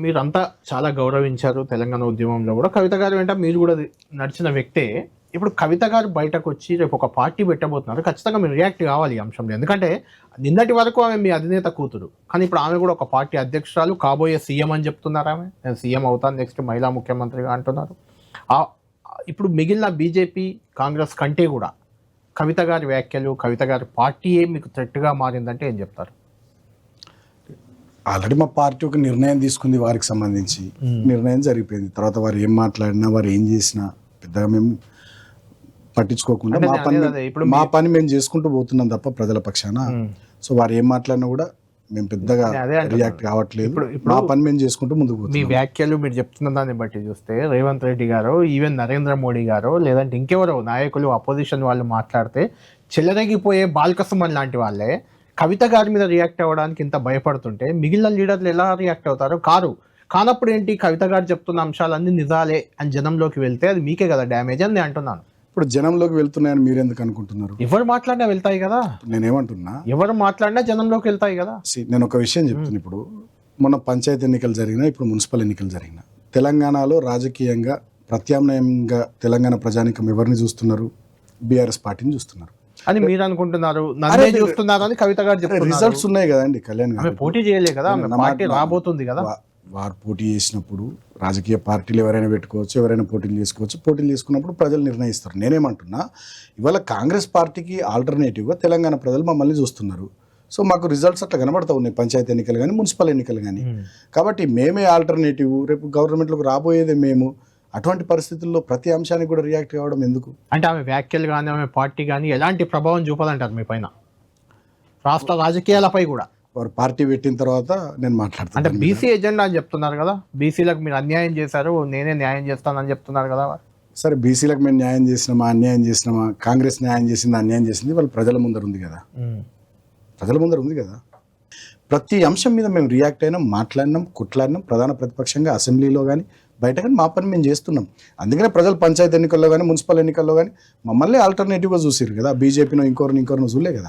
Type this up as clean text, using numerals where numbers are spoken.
మీరంతా చాలా గౌరవించారు తెలంగాణ ఉద్యమంలో కూడా. కవిత గారు వెంట మీరు కూడా నడిచిన వ్యక్తే. ఇప్పుడు కవిత గారు బయటకు వచ్చి రేపు ఒక పార్టీ పెట్టబోతున్నారు, ఖచ్చితంగా మీరు రియాక్ట్ కావాలి ఈ అంశంలో. ఎందుకంటే నిన్నటి వరకు ఆమె మీ అధినేత కూతురు, కానీ ఇప్పుడు ఆమె కూడా ఒక పార్టీ అధ్యక్షురాలు, కాబోయే సీఎం అని చెప్తున్నారు. ఆమె నేను సీఎం అవుతాను, నెక్స్ట్ మహిళా ముఖ్యమంత్రిగా అంటున్నారు. ఇప్పుడు మిగిలిన బీజేపీ కాంగ్రెస్ కంటే కూడా కవిత గారి వ్యాఖ్యలు, కవిత గారి పార్టీయే మీకు థ్రెట్గా మారిందంటే ఏం చెప్తారు? ఆల్రెడీ మా పార్టీ ఒక నిర్ణయం తీసుకుంది, వారికి సంబంధించి నిర్ణయం జరిగిపోయింది. తర్వాత వారు ఏం మాట్లాడినా, వారు ఏం చేసినా పెద్దగా మేము పట్టించుకోకుండా మా పని మేము చేసుకుంటూ పోతున్నాం తప్ప ప్రజల పక్షాన. సో వారు ఏం మాట్లాడినా కూడా మేము పెద్దగా రియాక్ట్ కావట్లేదు. మా పని మేము చేసుకుంటూ ముందుకు పోతున్నాం. మీ వ్యాఖ్యలు మీరు చెప్తున్న దాన్ని బట్టి చూస్తే రేవంత్ రెడ్డి గారు, ఈవెన్ నరేంద్ర మోడీ గారు, లేదంటే ఇంకెవరో నాయకులు అపోజిషన్ వాళ్ళు మాట్లాడితే చెలరేగిపోయే బాల్కసుమన్ లాంటి వాళ్ళే కవిత గారి మీద రియాక్ట్ అవ్వడానికి ఇంత భయపడుతుంటే మిగిలిన లీడర్లు ఎలా రియాక్ట్ అవుతారు? కానప్పుడు ఏంటి, కవిత గారు చెప్తున్న అంశాలన్నీ నిజాలే అని జనంలోకి వెళ్తే అది మీకే కదా డ్యామేజ్ అని నేను అంటున్నాను. ఇప్పుడు జనంలోకి వెళ్తున్నాయని మీరు ఎందుకు అనుకుంటున్నారు? ఎవరు మాట్లాడినా వెళ్తాయి కదా. నేనేమంటున్నా, ఎవరు మాట్లాడినా జనంలోకి వెళ్తాయి కదా. నేను ఒక విషయం చెప్తున్నా. ఇప్పుడు మొన్న పంచాయతీ ఎన్నికలు జరిగినా, ఇప్పుడు మున్సిపల్ ఎన్నికలు జరిగినా, తెలంగాణలో రాజకీయంగా ప్రత్యామ్నాయంగా తెలంగాణ ప్రజానికం ఎవరిని చూస్తున్నారు? బీఆర్ఎస్ పార్టీని చూస్తున్నారు అని మీరు అనుకుంటున్నారు. నన్నే చూస్తున్నారు అని కవిత గారు చెప్తున్నారు. రిజల్ట్స్ ఉన్నాయి కదండి. కళ్యాణ్ గారు పోటీ చేయలే కదా, పార్టీ రాబోతుంది కదా. వారు పోటీ చేసినప్పుడు రాజకీయ పార్టీలు ఎవరైనా పెట్టుకోవచ్చు, ఎవరైనా పోటీలు చేసుకోవచ్చు. పోటీలు చేసుకున్నప్పుడు ప్రజలు నిర్ణయిస్తారు. నేనేమంటున్నా, ఇవాళ కాంగ్రెస్ పార్టీకి ఆల్టర్నేటివ్గా తెలంగాణ ప్రజలు మమ్మల్ని చూస్తున్నారు. సో మాకు రిజల్ట్స్ అట్లా కనబడతా ఉన్నాయి, పంచాయతీ ఎన్నికలు కానీ మున్సిపల్ ఎన్నికలు కానీ. కాబట్టి మేమే ఆల్టర్నేటివ్, రేపు గవర్నమెంట్లోకి రాబోయేదే మేము. అటువంటి పరిస్థితుల్లో ప్రతి అంశానికి కూడా రియాక్ట్ కావడం ఎందుకు? అంటే ఆమె వ్యాఖ్యలు కానీ, ఆమె పార్టీ కానీ ఎలాంటి ప్రభావం చూపాలంటారు మీ పైన, రాష్ట్ర రాజకీయాలపై కూడా? వారు పార్టీ పెట్టిన తర్వాత నేను మాట్లాడతాను. అంటే బీసీ ఎజెండా అని చెప్తున్నారు కదా, బీసీలకు మీరు అన్యాయం చేశారు, నేనే న్యాయం చేస్తానని చెప్తున్నారు కదా. సరే, బీసీలకు మేము న్యాయం చేసినామా, అన్యాయం చేసినామా? కాంగ్రెస్ న్యాయం చేసింది, అన్యాయం చేసింది వాళ్ళ ప్రజల ముందర ఉంది కదా. ప్రజల ముందర ఉంది కదా. ప్రతి అంశం మీద మేము రియాక్ట్ అయినాం, మాట్లాడినాం, కొట్లాడినాం. ప్రధాన ప్రతిపక్షంగా అసెంబ్లీలో కానీ బయట కానీ మా పని మేము చేస్తున్నాం. అందుకనే ప్రజలు పంచాయతీ ఎన్నికల్లో కానీ మున్సిపల్ ఎన్నికల్లో కానీ మమ్మల్ని ఆల్టర్నేటివ్గా చూసారు కదా. బీజేపీనో ఇంకోరిని చూడలే కదా.